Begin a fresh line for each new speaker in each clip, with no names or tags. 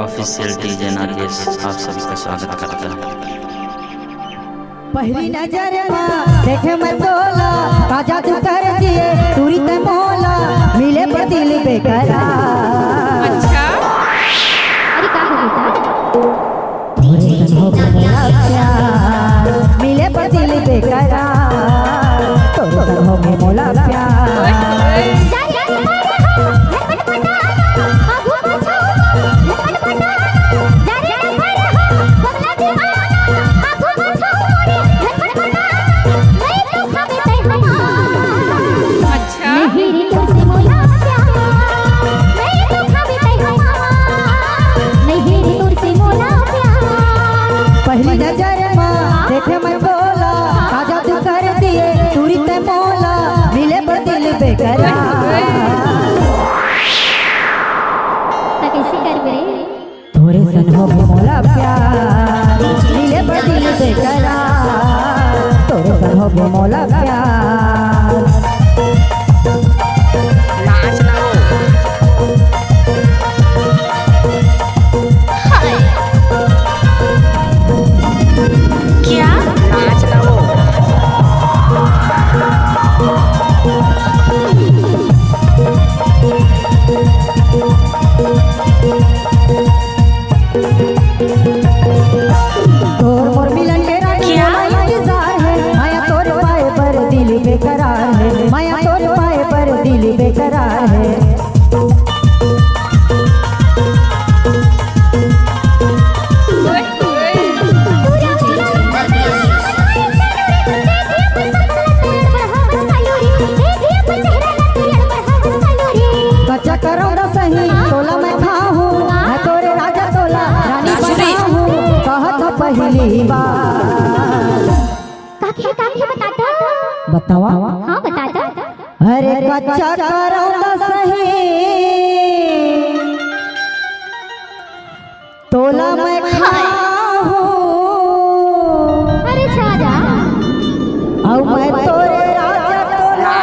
Official DJ Nagesh आप सभी का स्वागत करता है।
पहली नजर देखे मैं तोला काजा तू कर दिए तुरी ते मोला मिले पर दिल बेकरार।
अच्छा
अरे का हो
प्यार मिले पर दिल बेकरार तोरे संग हो गए मोला प्यार। पहली नजर देखे मैं बोला काजा तू कर दिए तुरी ते मोला मिले पर दिल बेकरार।
कैसे कर रे
तोरे संग हो गए मोला प्यार मिले पर दिल बेकरार तोरे संग हो गए मोला प्यार। तोर मोर मिलन के रानी मोला इंतजार है माया तोर पाए पर दिल बेकरार है माया तोर पाए पर दिल बेकरार है। कच्चा करौंदा सही तोला मैं खाऊं मैं तोरे राजा तोला रानी बनाऊं कहत पहली बार।
काकी बताता
बतावा
हाँ बताता
अरे कच्चा करौंदा सही तोला मैं खाऊं
अरे छाजा
औ मैं तोरे राजा तोला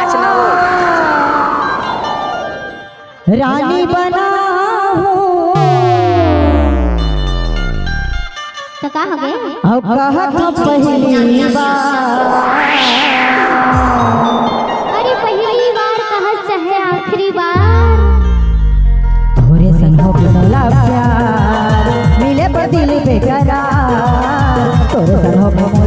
रानी बनाऊं
तो का हो गए
औ कहत पहली बार।
अरे पहली बार कहत चाहे आखिरी बार
तोरे संग हो मोला प्यार मिले पर दिल बेकरार तोरे संग हो